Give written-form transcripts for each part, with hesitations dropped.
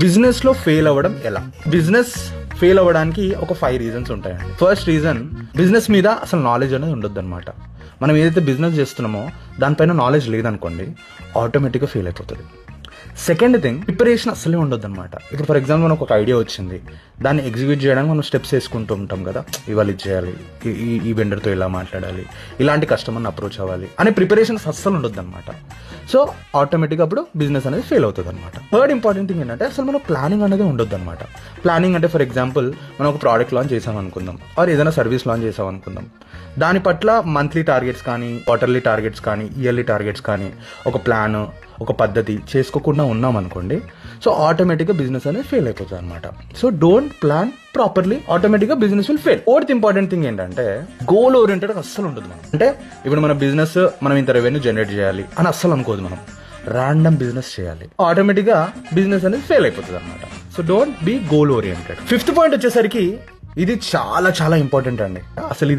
బిజినెస్లో ఫెయిల్ అవ్వడం ఎలా? బిజినెస్ ఫెయిల్ అవ్వడానికి ఒక 5 రీజన్స్ ఉంటాయండి. ఫస్ట్ రీజన్, బిజినెస్ మీద అసలు నాలెడ్జ్ అనేది ఉండొద్దు అనమాట. మనం ఏదైతే బిజినెస్ చేస్తున్నామో దానిపైన నాలెడ్జ్ లేదనుకోండి, ఆటోమేటిక్గా ఫెయిల్ అయిపోతుంది. సెకండ్ థింగ్, ప్రిపరేషన్ అసలే ఉండొద్దు అనమాట. ఇప్పుడు ఫర్ ఎగ్జాంపుల్ మనకు ఒక ఐడియా వచ్చింది, దాన్ని ఎగ్జిక్యూట్ చేయడానికి మనం స్టెప్స్ వేసుకుంటూ ఉంటాం కదా. ఇవాళ ఇది చేయాలి, ఈ వెండర్తో ఇలా మాట్లాడాలి, ఇలాంటి కస్టమర్ని అప్రోచ్ అవ్వాలి అనే ప్రిపరేషన్స్ అస్సలు ఉండొద్దు అనమాట. సో ఆటోమేటిక్గా అప్పుడు బిజినెస్ అనేది ఫెయిల్ అవుతుంది అనమాట. థర్డ్ ఇంపార్టెంట్ థింగ్ ఏంటంటే అసలు మనం ప్లానింగ్ అనేది ఉండొద్దు అనమాట. ప్లానింగ్ అంటే ఫర్ ఎగ్జాంపుల్ మనం ఒక ప్రోడక్ట్ లాంచ్ చేసాం అనుకుందాం, ఆర్ ఏదైనా సర్వీస్ లాంచ్ చేసాం అనుకుందాం. దాని పట్ల మంత్లీ టార్గెట్స్ కానీ, క్వార్టర్లీ టార్గెట్స్ కానీ, ఇయర్లీ టార్గెట్స్ కానీ, ఒక ప్లాన్, ఒక పద్ధతి చేసుకోకుండా ఉన్నాం అనుకోండి, సో ఆటోమేటిక్గా బిజినెస్ అనేది ఫెయిల్ అయిపోతుంది అనమాట. సో డోంట్ ప్లాన్ ప్రాపర్లీ, ఆటోమేటిక్గా business will fail. Fourth important thing ఏంటంటే గోల్ ఓరియంటెడ్ అస్సలు ఉంటుంది. మనం అంటే ఇప్పుడు మన బిజినెస్ మనం ఇంత రెవెన్యూ జనరేట్ చేయాలి అని అస్సలు అనుకోదు. మనం ర్యాండమ్ బిజినెస్ చేయాలి, ఆటోమేటిక్గా బిజినెస్ అనేది ఫెయిల్ అయిపోతుంది అనమాట. So don't be goal oriented. Fifth point వచ్చేసరికి ఇది చాలా చాలా ఇంపార్టెంట్ అండి. అసలు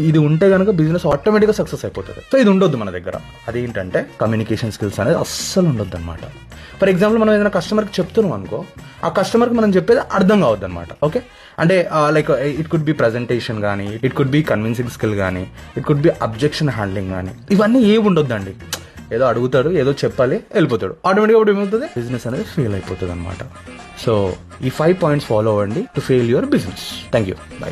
ఇది ఉంటే కనుక బిజినెస్ ఆటోమేటిక్గా సక్సెస్ అయిపోతుంది. సో ఇది ఉండొద్దు మన దగ్గర. అదేంటంటే కమ్యూనికేషన్ స్కిల్స్ అనేది అస్సలు ఉండొద్దు అనమాట. ఫర్ ఎగ్జాంపుల్ మనం ఏదైనా కస్టమర్కి చెప్తున్నాం అనుకో, ఆ కస్టమర్కి మనం చెప్పేది అర్థం కావద్దు అనమాట. ఓకే, అంటే like it could be presentation కానీ, it could be convincing skill కానీ, it could be objection handling కానీ, ఇవన్నీ ఏవి ఉండొద్దండి. ఏదో అడుగుతాడు, ఏదో చెప్పాలి, వెళ్ళిపోతాడు. ఆటోమేటిక్గా అప్పుడు ఏమవుతుంది, బిజినెస్ అనేది ఫెయిల్ అయిపోతుంది అనమాట. సో ఈ 5 పాయింట్స్ ఫాలో అవ్వండి to fail your business. Thank you, by.